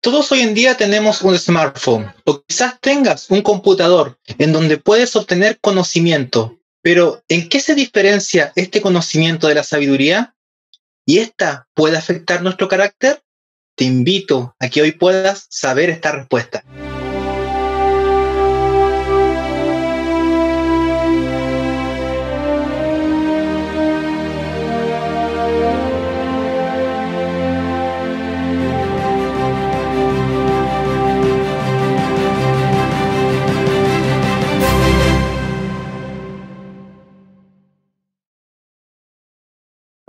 Todos hoy en día tenemos un smartphone o quizás tengas un computador en donde puedes obtener conocimiento, pero ¿en qué se diferencia este conocimiento de la sabiduría? ¿Y esta puede afectar nuestro carácter? Te invito a que hoy puedas saber esta respuesta.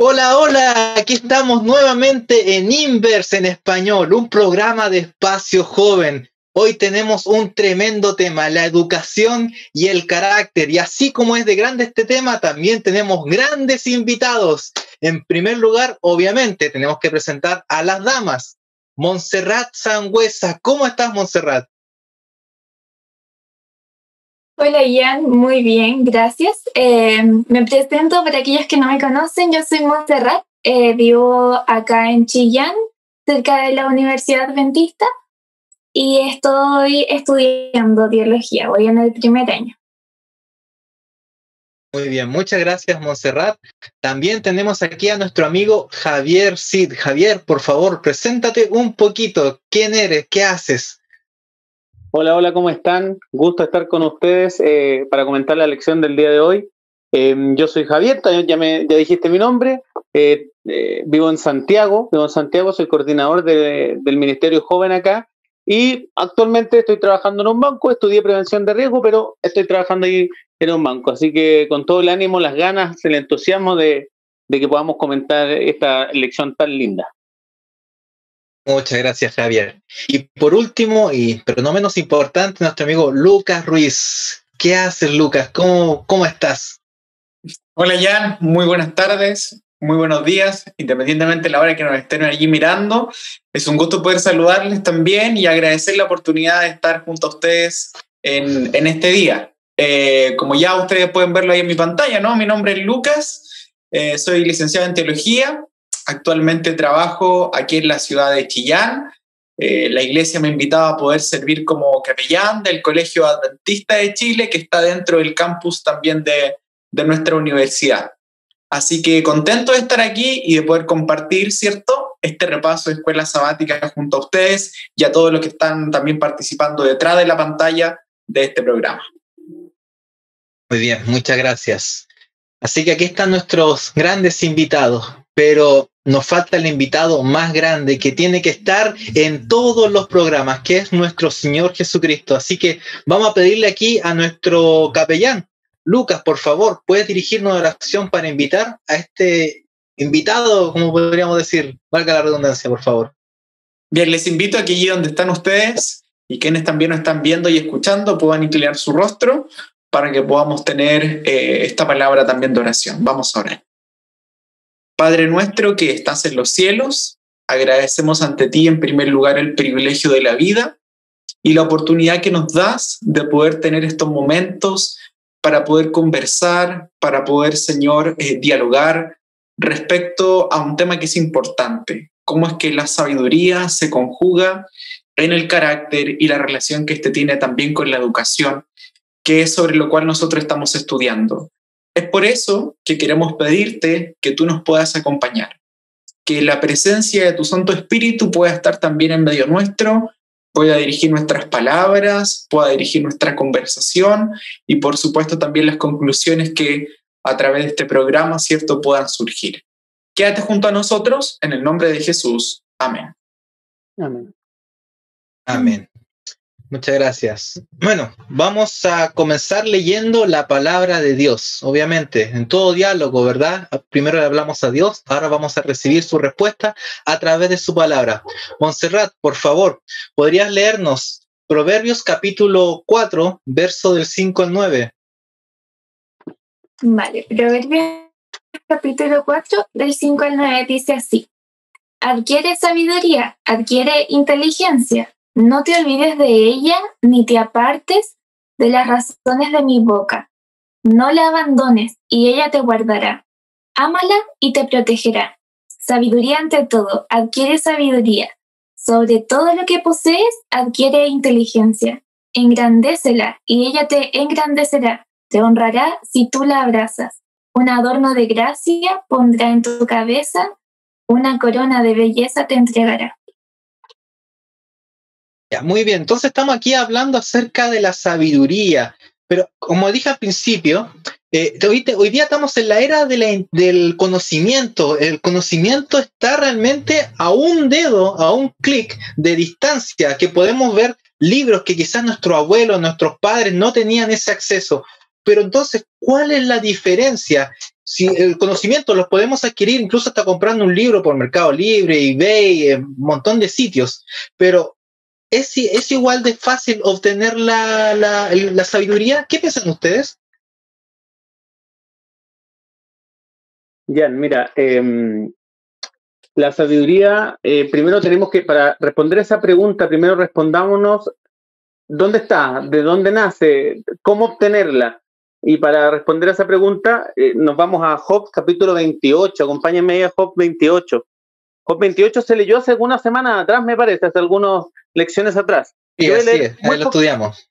Hola, hola, aquí estamos nuevamente en Inverse en español, un programa de espacio joven. Hoy tenemos un tremendo tema, la educación y el carácter. Y así como es de grande este tema, también tenemos grandes invitados. En primer lugar, obviamente, tenemos que presentar a las damas. Montserrat Sangüesa, ¿cómo estás, Montserrat? Hola Ian, muy bien, gracias. Me presento para aquellos que no me conocen, yo soy Montserrat, vivo acá en Chillán, cerca de la Universidad Adventista, y estoy estudiando teología, voy en el primer año. Muy bien, muchas gracias, Montserrat. También tenemos aquí a nuestro amigo Javier Cid. Javier, por favor, preséntate un poquito. ¿Quién eres? ¿Qué haces? Hola, hola, ¿cómo están? Gusto estar con ustedes para comentar la lección del día de hoy. Yo soy Javier, ya dijiste mi nombre. Vivo en Santiago, soy coordinador del Ministerio Joven acá y actualmente estoy trabajando en un banco. Estudié prevención de riesgo, pero estoy trabajando ahí en un banco. Así que con todo el ánimo, las ganas, el entusiasmo de que podamos comentar esta lección tan linda. Muchas gracias, Javier. Y por último, pero no menos importante, nuestro amigo Lucas Ruiz. ¿Qué haces, Lucas? ¿Cómo estás? Hola Jan, muy buenas tardes, muy buenos días, independientemente de la hora que nos estén allí mirando. Es un gusto poder saludarles también y agradecer la oportunidad de estar junto a ustedes en este día. Como ya ustedes pueden verlo ahí en mi pantalla, ¿no? Mi nombre es Lucas, soy licenciado en teología, actualmente trabajo aquí en la ciudad de Chillán. La iglesia me ha invitado a poder servir como capellán del Colegio Adventista de Chile, que está dentro del campus también de nuestra universidad. Así que contento de estar aquí y de poder compartir, ¿cierto?, este repaso de escuela sabática junto a ustedes y a todos los que están también participando detrás de la pantalla de este programa. Muy bien, muchas gracias. Así que aquí están nuestros grandes invitados, pero nos falta el invitado más grande que tiene que estar en todos los programas, que es nuestro Señor Jesucristo. Así que vamos a pedirle aquí a nuestro capellán. Lucas, por favor, ¿puedes dirigirnos a la oración para invitar a este invitado, como podríamos decir, valga la redundancia, por favor? Bien, les invito a que allí donde están ustedes y quienes también nos están viendo y escuchando puedan inclinar su rostro para que podamos tener esta palabra también de oración. Vamos a orar. Padre nuestro que estás en los cielos, agradecemos ante ti en primer lugar el privilegio de la vida y la oportunidad que nos das de poder tener estos momentos para poder conversar, para poder, Señor, dialogar respecto a un tema que es importante. Cómo es que la sabiduría se conjuga en el carácter y la relación que éste tiene también con la educación, que es sobre lo cual nosotros estamos estudiando. Es por eso que queremos pedirte que tú nos puedas acompañar, que la presencia de tu Santo Espíritu pueda estar también en medio nuestro, pueda dirigir nuestras palabras, pueda dirigir nuestra conversación y por supuesto también las conclusiones que a través de este programa, ¿cierto?, puedan surgir. Quédate junto a nosotros en el nombre de Jesús. Amén. Amén. Amén. Muchas gracias. Bueno, vamos a comenzar leyendo la palabra de Dios. Obviamente, en todo diálogo, ¿verdad? Primero le hablamos a Dios, ahora vamos a recibir su respuesta a través de su palabra. Montserrat, por favor, ¿podrías leernos Proverbios capítulo 4, verso del 5 al 9? Vale, Proverbios capítulo 4, del 5 al 9 dice así: adquiere sabiduría, adquiere inteligencia. No te olvides de ella, ni te apartes de las razones de mi boca. No la abandones, y ella te guardará. Ámala y te protegerá. Sabiduría ante todo, adquiere sabiduría. Sobre todo lo que posees, adquiere inteligencia. Engrandécela y ella te engrandecerá. Te honrará si tú la abrazas. Un adorno de gracia pondrá en tu cabeza. Una corona de belleza te entregará. Ya, muy bien, entonces estamos aquí hablando acerca de la sabiduría, pero como dije al principio, hoy día estamos en la era del conocimiento. El conocimiento está realmente a un dedo, a un clic de distancia, que podemos ver libros que quizás nuestros abuelos, nuestros padres no tenían ese acceso. Pero entonces, ¿cuál es la diferencia? Si el conocimiento lo podemos adquirir incluso hasta comprando un libro por Mercado Libre, eBay, un montón de sitios, pero ¿es igual de fácil obtener la sabiduría? ¿Qué piensan ustedes? Jan, mira, la sabiduría, primero tenemos que, para responder esa pregunta, primero respondámonos dónde está, de dónde nace, cómo obtenerla. Y para responder a esa pregunta, nos vamos a Job capítulo 28. Acompáñenme a Job 28. Job 28 se leyó hace algunas semanas atrás, me parece, hace algunas lecciones atrás. Sí, así es, ahí lo estudiamos.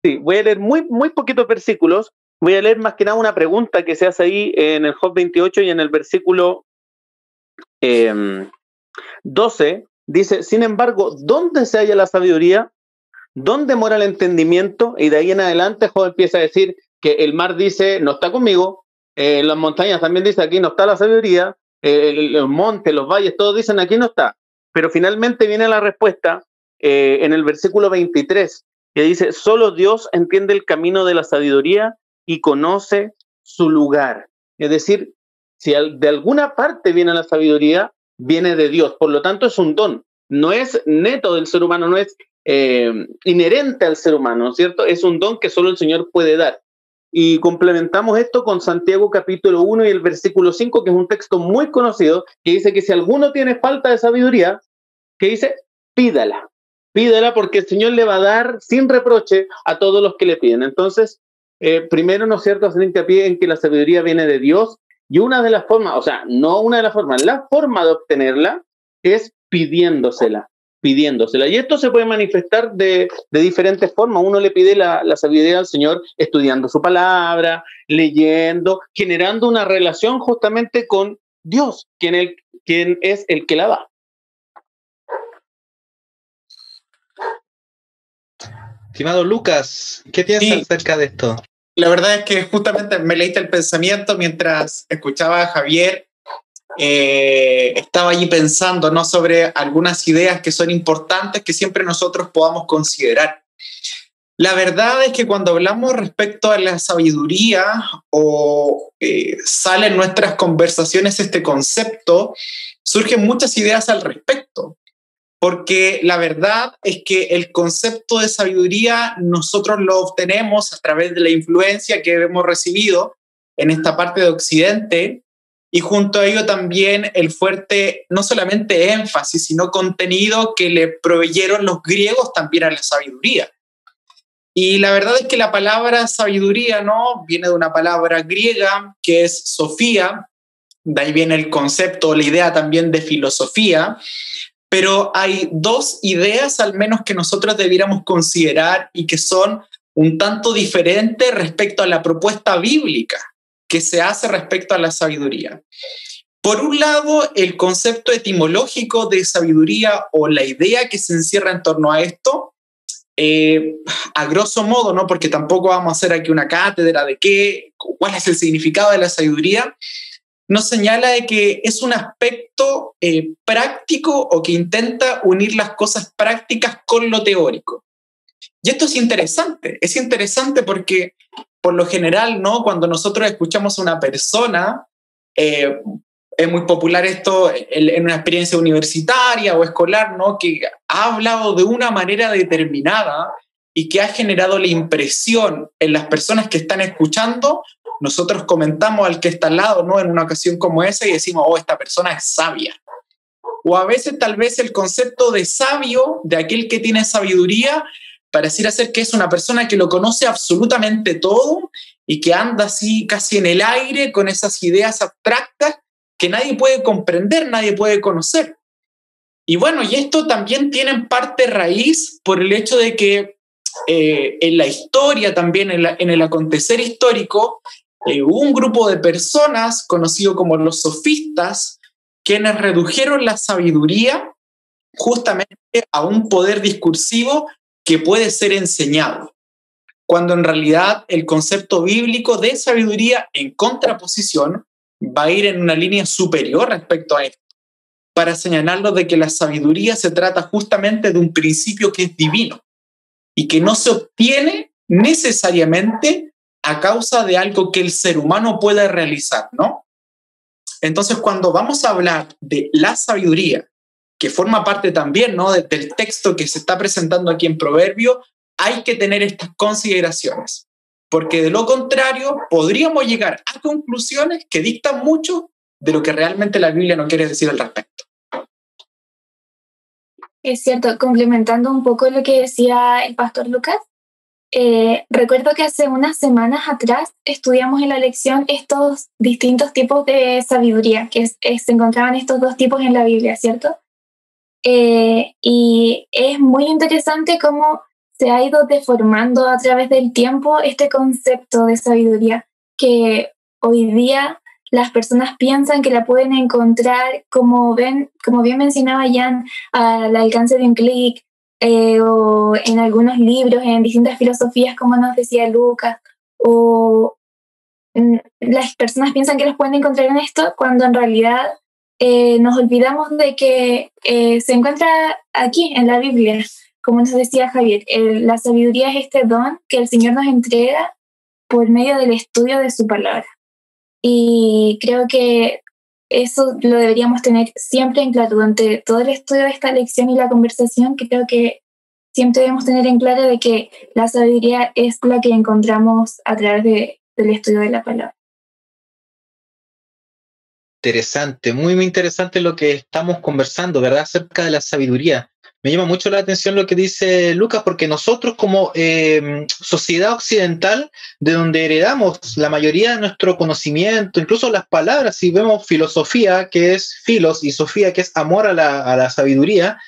Sí, voy a leer muy poquitos versículos. Voy a leer más que nada una pregunta que se hace ahí en el Job 28 y en el versículo 12. Dice, sin embargo, ¿dónde se halla la sabiduría? ¿Dónde mora el entendimiento? Y de ahí en adelante Job empieza a decir que el mar dice, no está conmigo. Las montañas también dice, aquí no está la sabiduría. Los montes, los valles, todos dicen, aquí no está. Pero finalmente viene la respuesta en el versículo 23, que dice, solo Dios entiende el camino de la sabiduría y conoce su lugar. Es decir, si de alguna parte viene la sabiduría, viene de Dios. Por lo tanto, es un don. No es neto del ser humano, no es inherente al ser humano, ¿cierto? Es un don que solo el Señor puede dar. Y complementamos esto con Santiago capítulo 1 y el versículo 5, que es un texto muy conocido, que dice que si alguno tiene falta de sabiduría, que dice, pídala. Pídala porque el Señor le va a dar sin reproche a todos los que le piden. Entonces, primero, ¿no es cierto?, hacer hincapié en que la sabiduría viene de Dios, y una de las formas, o sea, no una de las formas, la forma de obtenerla es pidiéndosela. Y esto se puede manifestar de diferentes formas. Uno le pide la sabiduría al Señor estudiando su palabra, leyendo, generando una relación justamente con Dios, quien es el que la da. Estimado Lucas, ¿qué piensas acerca de esto? La verdad es que justamente me leíste el pensamiento mientras escuchaba a Javier. Estaba allí pensando, ¿no?, sobre algunas ideas que son importantes que siempre nosotros podamos considerar. La verdad es que cuando hablamos respecto a la sabiduría o sale en nuestras conversaciones este concepto, surgen muchas ideas al respecto, porque la verdad es que el concepto de sabiduría nosotros lo obtenemos a través de la influencia que hemos recibido en esta parte de Occidente, y junto a ello también el fuerte, no solamente énfasis, sino contenido que le proveyeron los griegos también a la sabiduría. Y la verdad es que la palabra sabiduría, ¿no?, viene de una palabra griega que es sofía, de ahí viene el concepto, la idea también de filosofía, pero hay dos ideas al menos que nosotros debiéramos considerar y que son un tanto diferentes respecto a la propuesta bíblica que se hace respecto a la sabiduría. Por un lado, el concepto etimológico de sabiduría o la idea que se encierra en torno a esto, a grosso modo, ¿no?, porque tampoco vamos a hacer aquí una cátedra de cuál es el significado de la sabiduría, nos señala de que es un aspecto práctico o que intenta unir las cosas prácticas con lo teórico. Y esto es interesante porque por lo general, ¿no?, cuando nosotros escuchamos a una persona, es muy popular esto en una experiencia universitaria o escolar, ¿no?, que ha hablado de una manera determinada y que ha generado la impresión en las personas que están escuchando. Nosotros comentamos al que está al lado, ¿no?, en una ocasión como esa y decimos, oh, esta persona es sabia. O a veces tal vez el concepto de sabio, de aquel que tiene sabiduría, pareciera ser que es una persona que lo conoce absolutamente todo y que anda así casi en el aire con esas ideas abstractas que nadie puede comprender, nadie puede conocer. Y bueno, y esto también tiene en parte raíz por el hecho de que en la historia también, en el acontecer histórico, hubo un grupo de personas conocido como los sofistas, quienes redujeron la sabiduría justamente a un poder discursivo que puede ser enseñado, cuando en realidad el concepto bíblico de sabiduría en contraposición va a ir en una línea superior respecto a esto, para señalarlo de que la sabiduría se trata justamente de un principio que es divino y que no se obtiene necesariamente a causa de algo que el ser humano pueda realizar, ¿no? Entonces, cuando vamos a hablar de la sabiduría, que forma parte también, ¿no?, del texto que se está presentando aquí en Proverbio, hay que tener estas consideraciones, porque de lo contrario podríamos llegar a conclusiones que dictan mucho de lo que realmente la Biblia no quiere decir al respecto. Es cierto, complementando un poco lo que decía el pastor Lucas, recuerdo que hace unas semanas atrás estudiamos en la lección estos distintos tipos de sabiduría, que se encontraban estos dos tipos en la Biblia, ¿cierto? Y es muy interesante cómo se ha ido deformando a través del tiempo este concepto de sabiduría, que hoy día las personas piensan que la pueden encontrar, como bien mencionaba Jan, al alcance de un clic, o en algunos libros, en distintas filosofías, como nos decía Lucas, o las personas piensan que las pueden encontrar en esto, cuando en realidad nos olvidamos de que se encuentra aquí, en la Biblia. Como nos decía Javier, la sabiduría es este don que el Señor nos entrega por medio del estudio de su palabra. Y creo que eso lo deberíamos tener siempre en claro. Durante todo el estudio de esta lección y la conversación, creo que siempre debemos tener en claro de que la sabiduría es la que encontramos a través del estudio de la palabra. Interesante, muy, muy interesante lo que estamos conversando, ¿verdad? Acerca de la sabiduría. Me llama mucho la atención lo que dice Lucas, porque nosotros como sociedad occidental, de donde heredamos la mayoría de nuestro conocimiento, incluso las palabras, si vemos filosofía, que es filos, y sofía, que es amor a la sabiduría,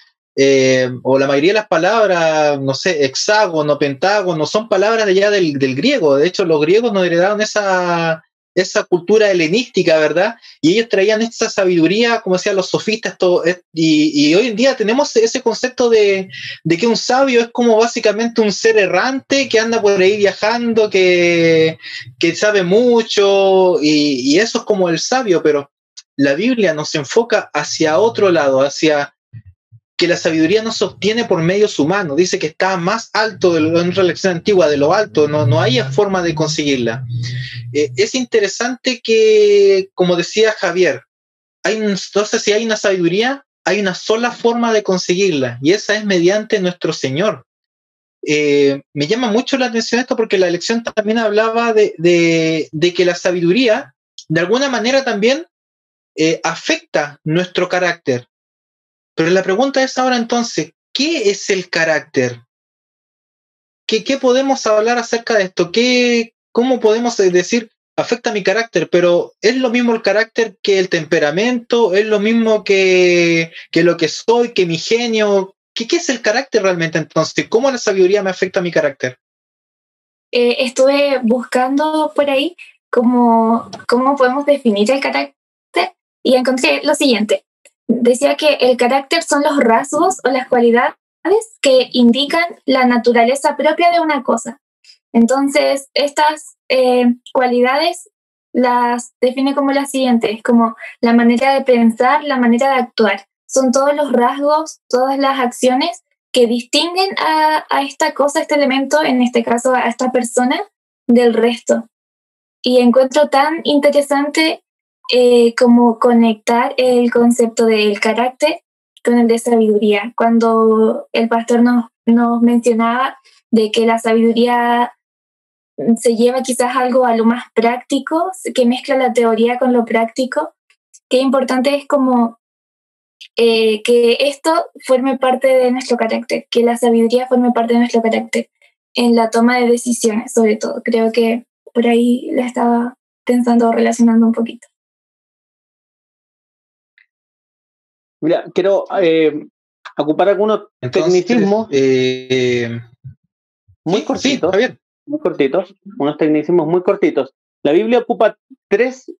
o la mayoría de las palabras, no sé, hexágono, pentágono, son palabras de ya del griego. De hecho, los griegos nos heredaron esa cultura helenística, ¿verdad? Y ellos traían esta sabiduría, como decían los sofistas, y hoy en día tenemos ese concepto de que un sabio es como básicamente un ser errante que anda por ahí viajando, que sabe mucho, y eso es como el sabio, pero la Biblia nos enfoca hacia otro lado, hacia que la sabiduría no se obtiene por medios humanos. Dice que está más alto, en otra lección antigua, de lo alto, no hay forma de conseguirla. Es interesante que, como decía Javier, entonces si hay una sabiduría, hay una sola forma de conseguirla, y esa es mediante nuestro Señor. Me llama mucho la atención esto, porque la lección también hablaba de que la sabiduría, de alguna manera también, afecta nuestro carácter. Pero la pregunta es ahora entonces, ¿qué es el carácter? ¿Qué podemos hablar acerca de esto? ¿Cómo podemos decir, afecta mi carácter? Pero ¿es lo mismo el carácter que el temperamento? ¿Es lo mismo que lo que soy, que mi genio? ¿Qué es el carácter realmente entonces? ¿Cómo la sabiduría me afecta a mi carácter? Estuve buscando por ahí cómo podemos definir el carácter y encontré lo siguiente. Decía que el carácter son los rasgos o las cualidades que indican la naturaleza propia de una cosa. Entonces, estas cualidades las define como las siguientes, como la manera de pensar, la manera de actuar. Son todos los rasgos, todas las acciones que distinguen a esta cosa, este elemento, en este caso a esta persona, del resto. Y encuentro tan interesante como conectar el concepto del carácter con el de sabiduría. Cuando el pastor nos mencionaba de que la sabiduría se lleva quizás algo a lo más práctico, que mezcla la teoría con lo práctico, qué importante es como que esto forme parte de nuestro carácter, que la sabiduría forme parte de nuestro carácter en la toma de decisiones, sobre todo. Creo que por ahí la estaba pensando, relacionando un poquito. Mira, quiero ocupar algunos tecnicismos muy cortitos. Sí, Javier. Muy cortitos, unos tecnicismos muy cortitos. La Biblia ocupa tres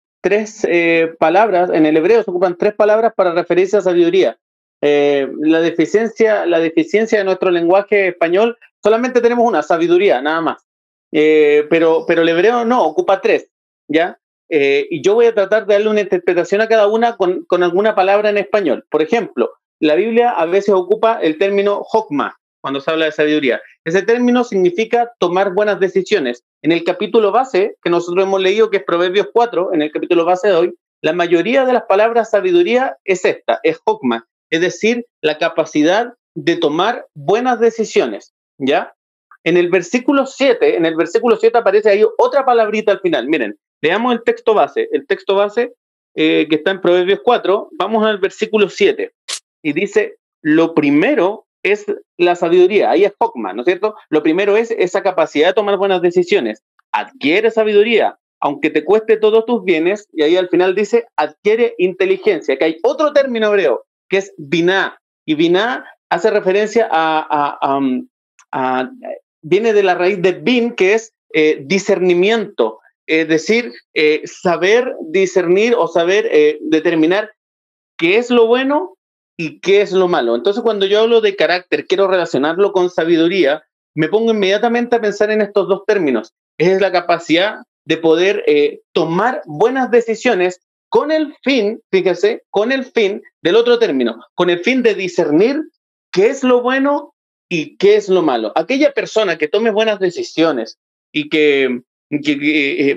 palabras, en el hebreo se ocupan 3 palabras para referirse a sabiduría. La deficiencia de nuestro lenguaje español, solamente tenemos una, sabiduría, nada más. Pero el hebreo no, ocupa 3, ¿ya? Y yo voy a tratar de darle una interpretación a cada una con alguna palabra en español. Por ejemplo, la Biblia a veces ocupa el término jokma, cuando se habla de sabiduría. Ese término significa tomar buenas decisiones. En el capítulo base, que nosotros hemos leído, que es Proverbios 4, en el capítulo base de hoy, la mayoría de las palabras sabiduría es esta, es jokma, es decir, la capacidad de tomar buenas decisiones, ¿ya? En el versículo 7 aparece ahí otra palabrita al final. Miren, leamos el texto base. El texto base que está en Proverbios 4, vamos al versículo 7. Y dice, lo primero es la sabiduría, ahí es Jokma, ¿no es cierto? Lo primero es esa capacidad de tomar buenas decisiones. Adquiere sabiduría, aunque te cueste todos tus bienes, y ahí al final dice, adquiere inteligencia, que hay otro término hebreo, que es biná, y biná hace referencia viene de la raíz de bin, que es discernimiento, es decir, saber discernir o saber determinar qué es lo bueno y qué es lo malo. Entonces, cuando yo hablo de carácter, quiero relacionarlo con sabiduría, me pongo inmediatamente a pensar en estos 2 términos. Es la capacidad de poder tomar buenas decisiones con el fin, fíjese, con el fin del otro término, con el fin de discernir qué es lo bueno y qué es lo malo. Aquella persona que tome buenas decisiones y que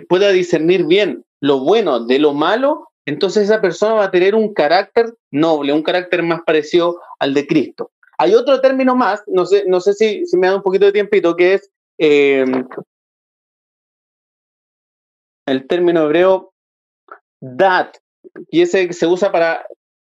pueda discernir bien lo bueno de lo malo, entonces esa persona va a tener un carácter noble, un carácter más parecido al de Cristo. Hay otro término más, no sé si me da un poquito de tiempito, que es el término hebreo dat, y ese se usa para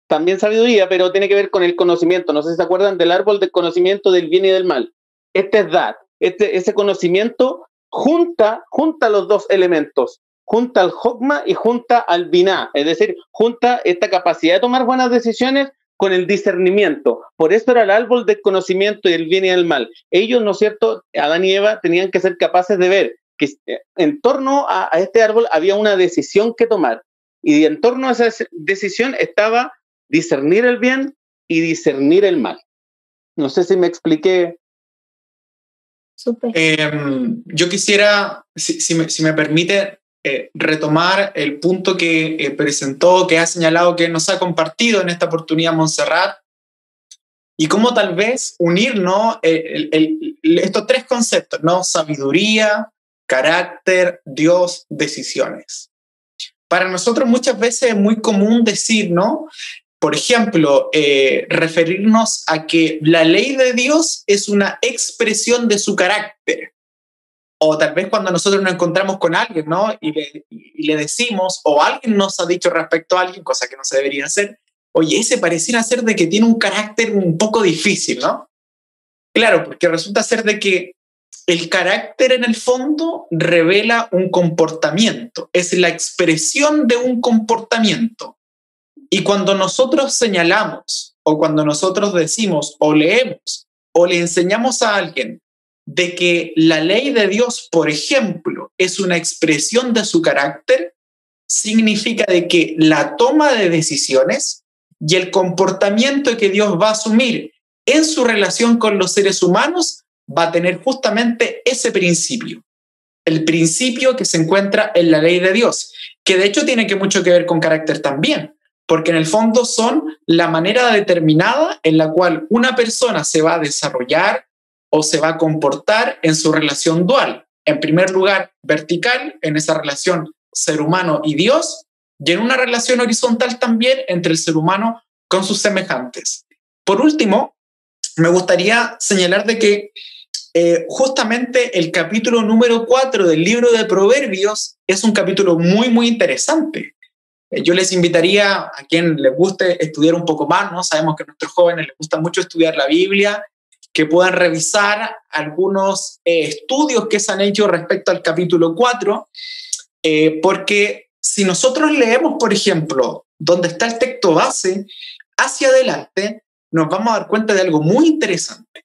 también sabiduría, pero tiene que ver con el conocimiento. No sé si se acuerdan del árbol del conocimiento del bien y del mal. Este es dat, ese conocimiento junta los 2 elementos, junta al jokma y junta al biná, es decir, junta esta capacidad de tomar buenas decisiones con el discernimiento. Por eso era el árbol del conocimiento y del bien y del mal. Ellos, ¿no es cierto?, Adán y Eva tenían que ser capaces de ver que en torno a este árbol había una decisión que tomar, y en torno a esa decisión estaba discernir el bien y discernir el mal. No sé si me expliqué. Súper. Yo quisiera, si me permite, retomar el punto que presentó, que ha señalado, que nos ha compartido en esta oportunidad Montserrat, y cómo tal vez unir, ¿no?, estos 3 conceptos, ¿no? Sabiduría, carácter, Dios, decisiones. Para nosotros muchas veces es muy común decir, ¿no?, por ejemplo, referirnos a que la ley de Dios es una expresión de su carácter. O tal vez cuando nosotros nos encontramos con alguien, ¿no?, y le decimos, o alguien nos ha dicho respecto a alguien, cosa que no se debería hacer, oye, ese pareciera ser de que tiene un carácter un poco difícil, ¿no? Claro, porque resulta ser de que el carácter en el fondo revela un comportamiento, es la expresión de un comportamiento. Y cuando nosotros señalamos, o cuando nosotros decimos, o leemos, o le enseñamos a alguien de que la ley de Dios, por ejemplo, es una expresión de su carácter, significa de que la toma de decisiones y el comportamiento que Dios va a asumir en su relación con los seres humanos va a tener justamente ese principio. El principio que se encuentra en la ley de Dios, que de hecho tiene mucho que ver con carácter también, porque en el fondo son la manera determinada en la cual una persona se va a desarrollar o se va a comportar en su relación dual. En primer lugar, vertical, en esa relación ser humano y Dios, y en una relación horizontal también entre el ser humano con sus semejantes. Por último, me gustaría señalar de que justamente el capítulo número 4 del libro de Proverbios es un capítulo muy, muy interesante. Yo les invitaría a quien les guste estudiar un poco más, ¿no? Sabemos que a nuestros jóvenes les gusta mucho estudiar la Biblia, que puedan revisar algunos estudios que se han hecho respecto al capítulo 4, porque si nosotros leemos, por ejemplo, donde está el texto base, hacia adelante, nos vamos a dar cuenta de algo muy interesante.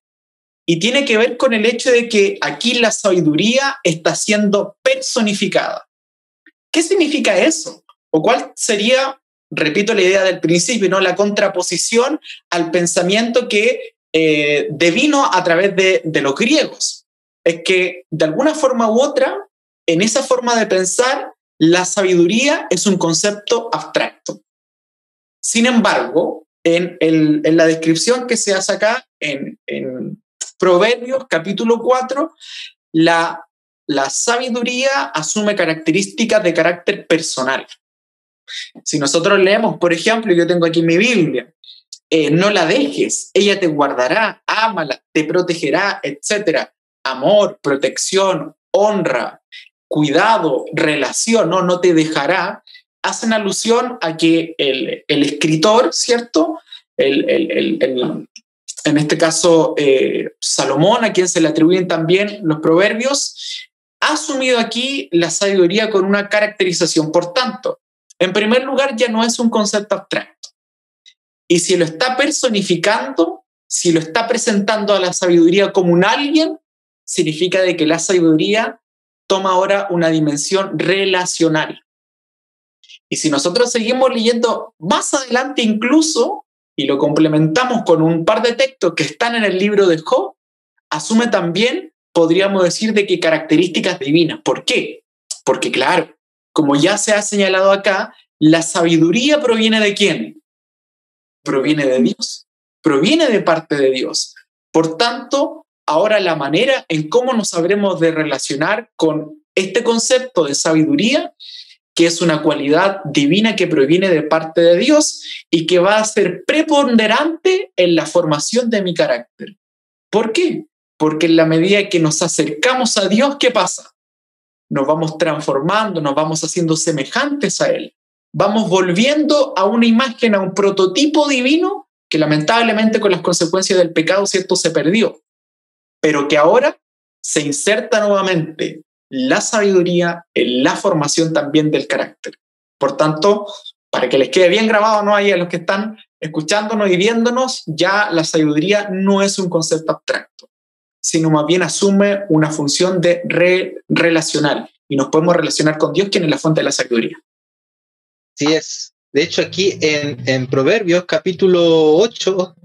Y tiene que ver con el hecho de que aquí la sabiduría está siendo personificada. ¿Qué significa eso? ¿O cuál sería, repito la idea del principio, ¿no?, la contraposición al pensamiento que devino a través de los griegos? Es que de alguna forma u otra, en esa forma de pensar, la sabiduría es un concepto abstracto. Sin embargo, en la descripción que se hace acá, en Proverbios capítulo 4, la sabiduría asume características de carácter personal. Si nosotros leemos, por ejemplo, yo tengo aquí mi Biblia, no la dejes, ella te guardará, ámala, te protegerá, etc. Amor, protección, honra, cuidado, relación, no te dejará, hacen alusión a que el escritor, ¿cierto? En este caso, Salomón, a quien se le atribuyen también los proverbios, ha asumido aquí la sabiduría con una caracterización. Por tanto, en primer lugar, ya no es un concepto abstracto. Y si lo está personificando, si lo está presentando a la sabiduría como un alguien, significa de que la sabiduría toma ahora una dimensión relacional. Y si nosotros seguimos leyendo más adelante incluso, y lo complementamos con un par de textos que están en el libro de Job, asume también, podríamos decir, de que características divinas. ¿Por qué? Porque claro, como ya se ha señalado acá, la sabiduría proviene ¿de quién? Proviene de Dios, proviene de parte de Dios. Por tanto, ahora la manera en cómo nos habremos de relacionar con este concepto de sabiduría, que es una cualidad divina que proviene de parte de Dios y que va a ser preponderante en la formación de mi carácter. ¿Por qué? Porque en la medida que nos acercamos a Dios, ¿qué pasa? Nos vamos transformando, nos vamos haciendo semejantes a Él. Vamos volviendo a una imagen, a un prototipo divino que lamentablemente con las consecuencias del pecado, ¿cierto?, se perdió. Pero que ahora se inserta nuevamente la sabiduría en la formación también del carácter. Por tanto, para que les quede bien grabado, ¿no?, ahí a los que están escuchándonos y viéndonos, ya la sabiduría no es un concepto abstracto, sino más bien asume una función de relacional y nos podemos relacionar con Dios, quien es la fuente de la sabiduría. Así es. De hecho, aquí en Proverbios, capítulo 8,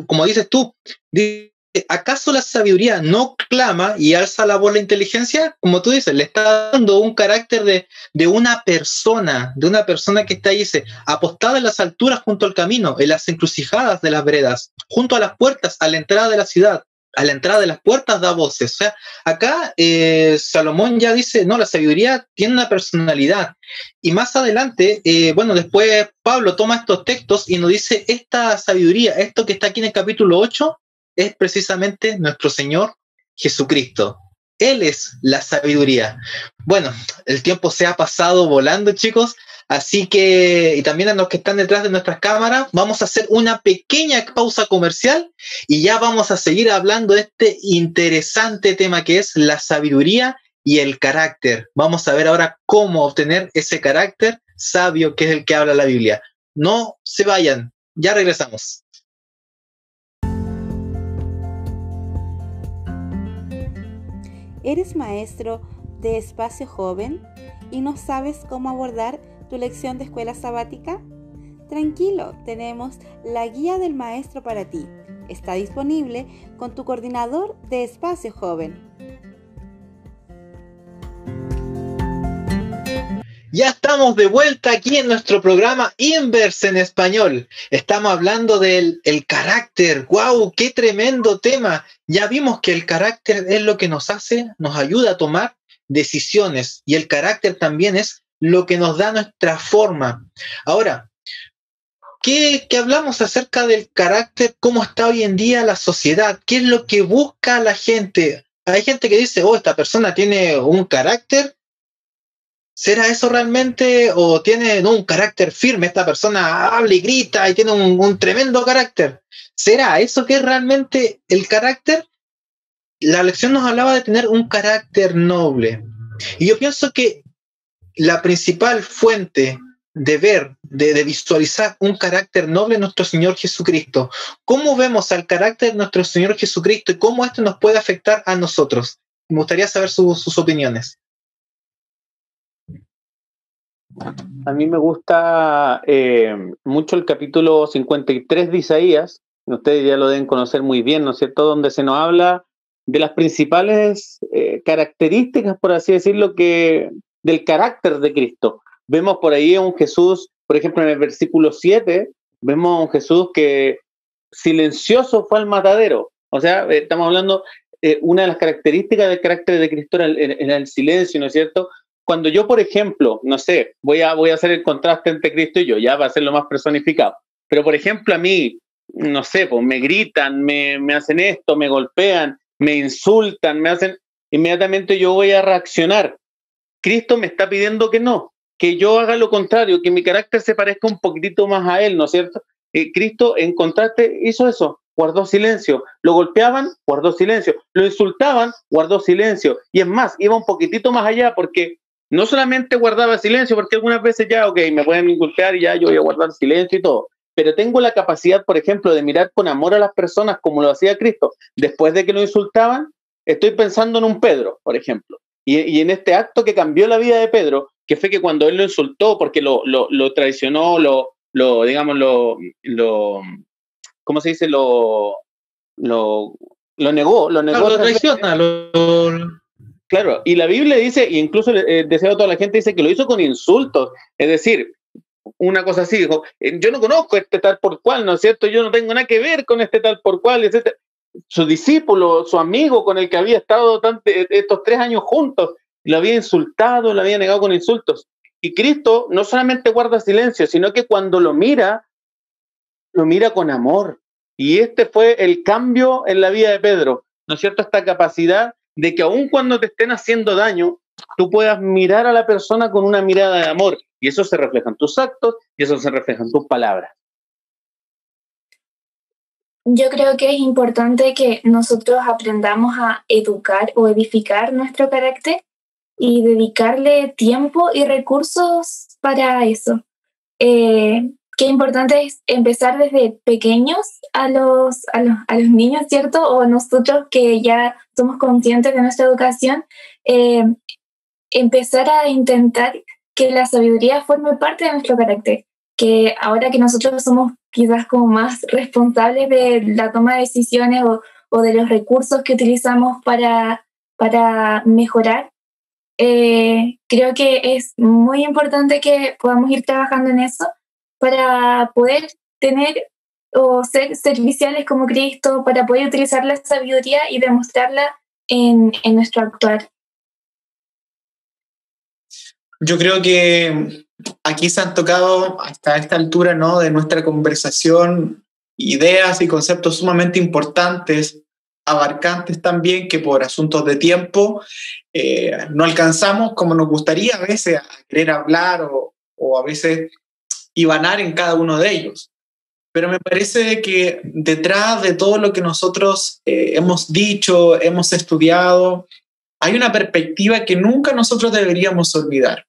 como dices tú, dice, ¿acaso la sabiduría no clama y alza la voz la inteligencia? Como tú dices, le está dando un carácter de una persona que está ahí, dice, apostada en las alturas junto al camino, en las encrucijadas de las veredas, junto a las puertas, a la entrada de la ciudad. A la entrada de las puertas da voces. O sea, acá Salomón ya dice, no, la sabiduría tiene una personalidad. Y más adelante, después Pablo toma estos textos y nos dice, esta sabiduría, esto que está aquí en el capítulo 8, es precisamente nuestro Señor Jesucristo. Él es la sabiduría. Bueno, el tiempo se ha pasado volando, chicos. Así que, y también a los que están detrás de nuestras cámaras, vamos a hacer una pequeña pausa comercial y ya vamos a seguir hablando de este interesante tema que es la sabiduría y el carácter. Vamos a ver ahora cómo obtener ese carácter sabio que es el que habla la Biblia. No se vayan, ya regresamos. ¿Eres maestro de espacio joven y no sabes cómo abordar tu lección de escuela sabática? Tranquilo, tenemos la guía del maestro para ti. Está disponible con tu coordinador de espacio joven. Ya estamos de vuelta aquí en nuestro programa Inverse en Español. Estamos hablando del carácter. ¡Wow! ¡Qué tremendo tema! Ya vimos que el carácter es lo que nos ayuda a tomar decisiones. Y el carácter también es lo que nos da nuestra forma. Ahora, ¿qué hablamos acerca del carácter? ¿Cómo está hoy en día la sociedad? ¿Qué es lo que busca la gente? Hay gente que dice, esta persona tiene un carácter. ¿Será eso realmente? ¿O tiene un carácter firme? Esta persona habla y grita y tiene un tremendo carácter. ¿Será eso que es realmente el carácter? La lección nos hablaba de tener un carácter noble. Y yo pienso que la principal fuente de ver, de visualizar un carácter noble en nuestro Señor Jesucristo. ¿Cómo vemos al carácter de nuestro Señor Jesucristo y cómo esto nos puede afectar a nosotros? Me gustaría saber sus opiniones. A mí me gusta mucho el capítulo 53 de Isaías, ustedes ya lo deben conocer muy bien, ¿no es cierto?, donde se nos habla de las principales características, por así decirlo, del carácter de Cristo. Vemos por ahí a un Jesús, por ejemplo, en el versículo 7, vemos a un Jesús que silencioso fue al matadero. O sea, estamos hablando, una de las características del carácter de Cristo era el silencio, ¿no es cierto? Cuando yo, por ejemplo, no sé, voy a hacer el contraste entre Cristo y yo, ya va a ser lo más personificado, pero por ejemplo a mí, no sé, pues me gritan, me hacen esto, me golpean, me insultan, me hacen, inmediatamente yo voy a reaccionar. Cristo me está pidiendo que yo haga lo contrario, que mi carácter se parezca un poquitito más a Él, ¿no es cierto? Cristo, en contraste, hizo eso, guardó silencio. Lo golpeaban, guardó silencio. Lo insultaban, guardó silencio. Y es más, iba un poquitito más allá, porque no solamente guardaba silencio, porque algunas veces ya, ok, me pueden insultar y ya yo voy a guardar silencio y todo, pero tengo la capacidad, por ejemplo, de mirar con amor a las personas como lo hacía Cristo. Después de que lo insultaban, estoy pensando en un Pedro, por ejemplo, y en este acto que cambió la vida de Pedro, que fue que cuando él lo insultó porque lo traicionó, ¿cómo se dice? Lo negó. Lo traiciona, Claro, y la Biblia dice, y incluso deseo a toda la gente, dice que lo hizo con insultos, es decir, una cosa así, dijo, yo no conozco este tal por cual, ¿no es cierto? Yo no tengo nada que ver con este tal por cual, etc. Su discípulo, su amigo con el que había estado estos 3 años juntos, lo había insultado, lo había negado con insultos. Y Cristo no solamente guarda silencio, sino que cuando lo mira con amor. Y este fue el cambio en la vida de Pedro, ¿no es cierto? Esta capacidad de que aun cuando te estén haciendo daño, tú puedas mirar a la persona con una mirada de amor. Y eso se refleja en tus actos y eso se refleja en tus palabras. Yo creo que es importante que nosotros aprendamos a educar o edificar nuestro carácter y dedicarle tiempo y recursos para eso. Qué importante es empezar desde pequeños a los niños, ¿cierto? O nosotros que ya somos conscientes de nuestra educación, empezar a intentar que la sabiduría forme parte de nuestro carácter. Que ahora que nosotros somos quizás como más responsables de la toma de decisiones o de los recursos que utilizamos para mejorar, creo que es muy importante que podamos ir trabajando en eso para poder tener o ser serviciales como Cristo, para poder utilizar la sabiduría y demostrarla en nuestro actuar. Yo creo que aquí se han tocado hasta esta altura, ¿no?, de nuestra conversación ideas y conceptos sumamente importantes, abarcantes también, que por asuntos de tiempo no alcanzamos como nos gustaría a veces a querer hablar o a veces hibanar en cada uno de ellos. Pero me parece que detrás de todo lo que nosotros hemos dicho, hemos estudiado, hay una perspectiva que nunca nosotros deberíamos olvidar.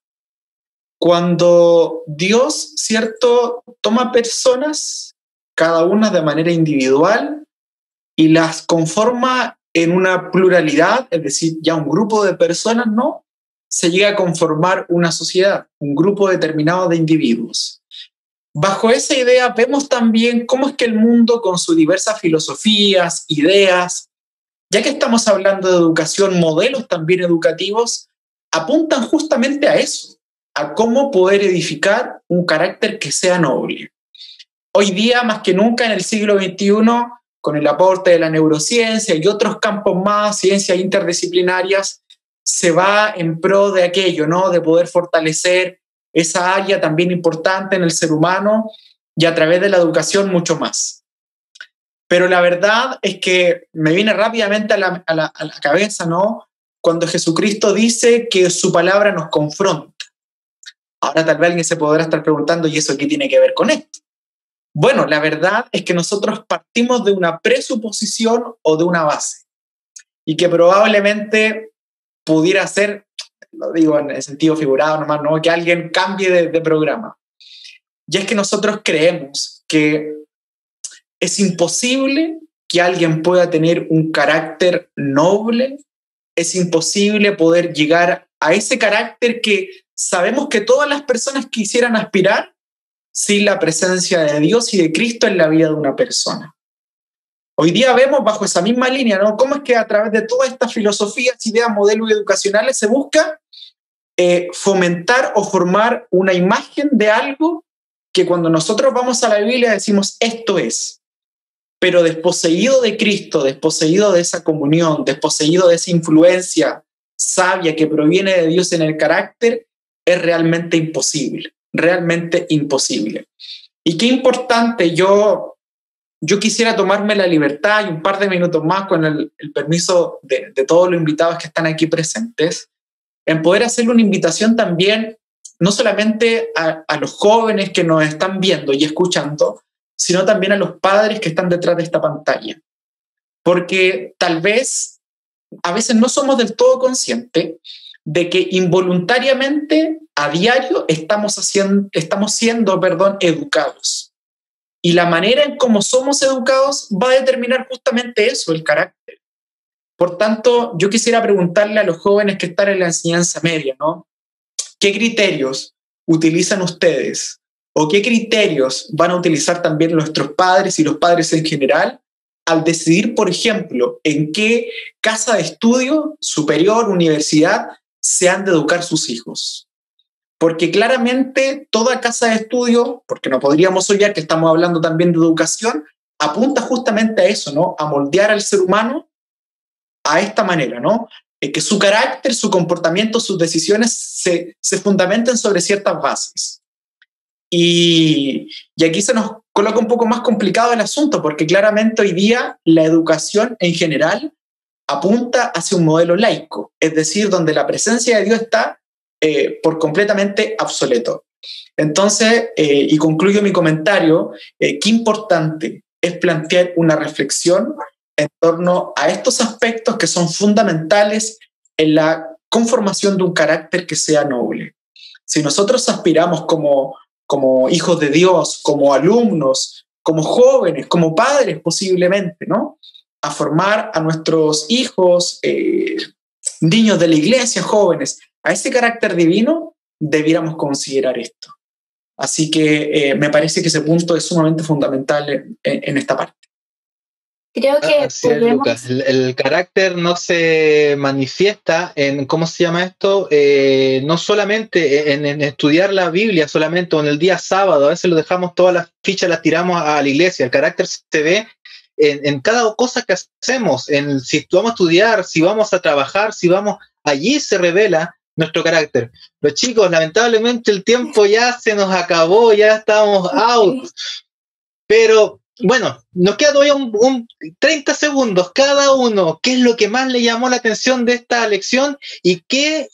Cuando Dios, ¿cierto?, toma personas, cada una de manera individual, y las conforma en una pluralidad, es decir, ya un grupo de personas, no, se llega a conformar una sociedad, un grupo determinado de individuos. Bajo esa idea vemos también cómo es que el mundo, con sus diversas filosofías, ideas, ya que estamos hablando de educación, modelos también educativos, apuntan justamente a eso, a cómo poder edificar un carácter que sea noble. Hoy día, más que nunca en el siglo XXI, con el aporte de la neurociencia y otros campos más, ciencias interdisciplinarias, se va en pro de aquello, ¿no?, de poder fortalecer esa área también importante en el ser humano y a través de la educación mucho más. Pero la verdad es que me viene rápidamente a la cabeza, ¿no?, cuando Jesucristo dice que su palabra nos confronta. Ahora tal vez alguien se podrá estar preguntando, ¿y eso qué tiene que ver con esto? Bueno, la verdad es que nosotros partimos de una presuposición o de una base, y que probablemente pudiera ser, lo digo en el sentido figurado nomás, ¿no?, que alguien cambie de programa. Y es que nosotros creemos que es imposible que alguien pueda tener un carácter noble, es imposible poder llegar a ese carácter que sabemos que todas las personas quisieran aspirar sin la presencia de Dios y de Cristo en la vida de una persona. Hoy día vemos bajo esa misma línea, ¿no? Cómo es que a través de todas estas filosofías, ideas, modelos educacionales se busca fomentar o formar una imagen de algo que cuando nosotros vamos a la Biblia decimos esto es, pero desposeído de Cristo, desposeído de esa comunión, desposeído de esa influencia sabia que proviene de Dios en el carácter, es realmente imposible, realmente imposible. Y qué importante, yo quisiera tomarme la libertad y un par de minutos más con el permiso de todos los invitados que están aquí presentes, en poder hacerle una invitación también, no solamente a los jóvenes que nos están viendo y escuchando, sino también a los padres que están detrás de esta pantalla. Porque tal vez, a veces no somos del todo conscientes de que involuntariamente, a diario, estamos siendo educados. Y la manera en cómo somos educados va a determinar justamente eso, el carácter. Por tanto, yo quisiera preguntarle a los jóvenes que están en la enseñanza media, ¿no? ¿Qué criterios utilizan ustedes? ¿O qué criterios van a utilizar también nuestros padres y los padres en general al decidir, por ejemplo, en qué casa de estudio, superior, universidad, se han de educar sus hijos? Porque claramente toda casa de estudio, porque no podríamos obviar que estamos hablando también de educación, apunta justamente a eso, ¿no? A moldear al ser humano a esta manera, ¿no? Que su carácter, su comportamiento, sus decisiones se fundamenten sobre ciertas bases. Y aquí se nos coloca un poco más complicado el asunto, porque claramente hoy día la educación en general apunta hacia un modelo laico, es decir, donde la presencia de Dios está por completamente obsoleto. Entonces, y concluyo mi comentario, qué importante es plantear una reflexión en torno a estos aspectos que son fundamentales en la conformación de un carácter que sea noble. Si nosotros aspiramos como hijos de Dios, como alumnos, como jóvenes, como padres posiblemente, ¿no? A formar a nuestros hijos, niños de la iglesia, jóvenes, a ese carácter divino, debiéramos considerar esto. Así que me parece que ese punto es sumamente fundamental en esta parte. Creo que así es, Lucas. El carácter no se manifiesta en, ¿cómo se llama esto? No solamente en estudiar la Biblia solamente o en el día sábado, a veces lo dejamos todas las fichas, las tiramos a la iglesia. El carácter se ve en cada cosa que hacemos, si vamos a estudiar, si vamos a trabajar, allí se revela nuestro carácter. Los chicos, lamentablemente el tiempo ya se nos acabó, ya estamos out, pero bueno, nos queda todavía un 30 segundos cada uno. ¿Qué es lo que más le llamó la atención de esta lección y qué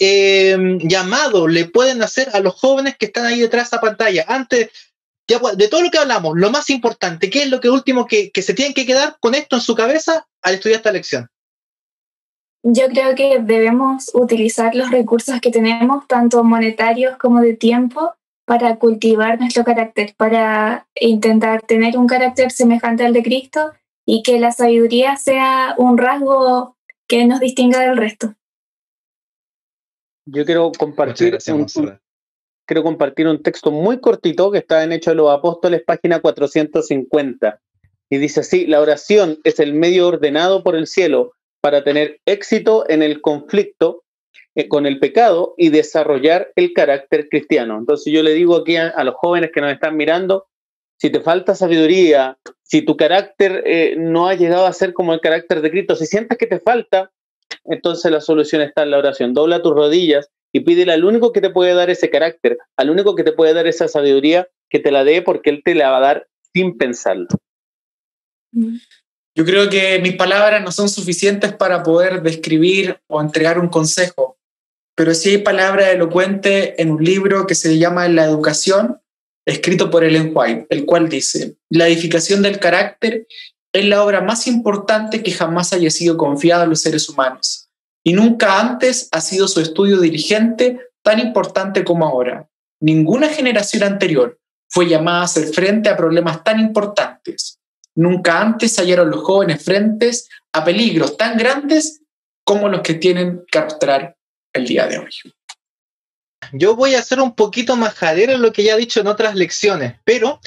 llamado le pueden hacer a los jóvenes que están ahí detrás de esa pantalla? Antes de todo lo que hablamos, lo más importante, ¿qué es lo último que se tienen que quedar con esto en su cabeza al estudiar esta lección? Yo creo que debemos utilizar los recursos que tenemos, tanto monetarios como de tiempo, para cultivar nuestro carácter, para intentar tener un carácter semejante al de Cristo y que la sabiduría sea un rasgo que nos distinga del resto. Yo quiero compartir un texto muy cortito que está en Hechos de los Apóstoles, página 450. Y dice así: la oración es el medio ordenado por el cielo para tener éxito en el conflicto con el pecado y desarrollar el carácter cristiano. Entonces yo le digo aquí a los jóvenes que nos están mirando, si te falta sabiduría, si tu carácter no ha llegado a ser como el carácter de Cristo, si sientes que te falta, entonces la solución está en la oración. Dobla tus rodillas y pídele al único que te puede dar ese carácter, al único que te puede dar esa sabiduría, que te la dé, porque Él te la va a dar sin pensarlo. Yo creo que mis palabras no son suficientes para poder describir o entregar un consejo, pero sí hay palabras elocuentes en un libro que se llama La Educación, escrito por Ellen White, el cual dice: la edificación del carácter es la obra más importante que jamás haya sido confiada a los seres humanos, y nunca antes ha sido su estudio diligente tan importante como ahora. Ninguna generación anterior fue llamada a hacer frente a problemas tan importantes. Nunca antes se hallaron los jóvenes frentes a peligros tan grandes como los que tienen que arrastrar el día de hoy. Yo voy a hacer un poquito majadero en lo que ya he dicho en otras lecciones, pero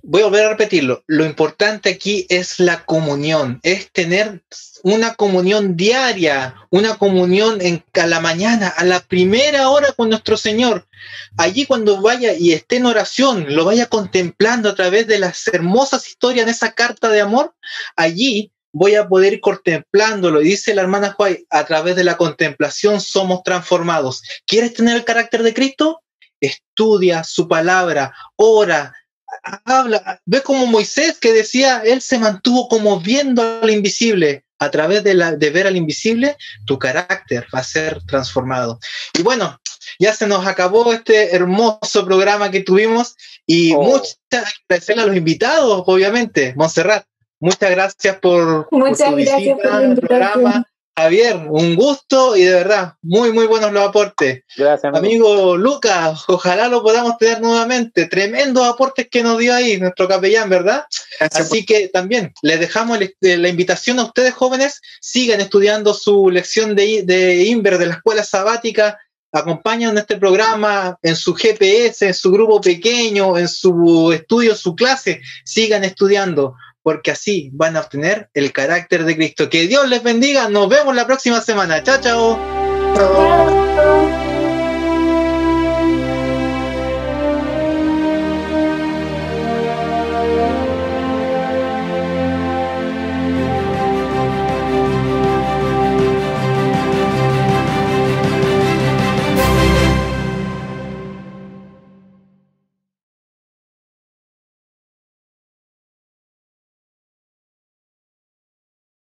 voy a volver a repetirlo. Lo importante aquí es la comunión, es tener una comunión diaria, una comunión a la mañana, a la primera hora con nuestro Señor. Allí cuando vaya y esté en oración, lo vaya contemplando a través de las hermosas historias en esa carta de amor, allí voy a poder ir contemplándolo. Y dice la hermana Juay, a través de la contemplación somos transformados. ¿Quieres tener el carácter de Cristo? Estudia su palabra, ora, habla. Ve como Moisés, que decía, él se mantuvo como viendo al invisible. A través de ver al invisible, tu carácter va a ser transformado. Y bueno, ya se nos acabó este hermoso programa que tuvimos y muchas gracias a los invitados, obviamente. Montserrat, muchas gracias por tu visita al programa. Javier, un gusto y de verdad, muy, muy buenos los aportes. Gracias, amigo Lucas, ojalá lo podamos tener nuevamente. Tremendos aportes que nos dio ahí nuestro capellán, ¿verdad? Gracias. Así que también les dejamos la invitación a ustedes, jóvenes, sigan estudiando su lección de Inver de la escuela sabática. Acompañan este programa en su GPS, en su grupo pequeño, en su estudio, en su clase. Sigan estudiando, porque así van a obtener el carácter de Cristo. Que Dios les bendiga. Nos vemos la próxima semana. Chao, chao. Chao.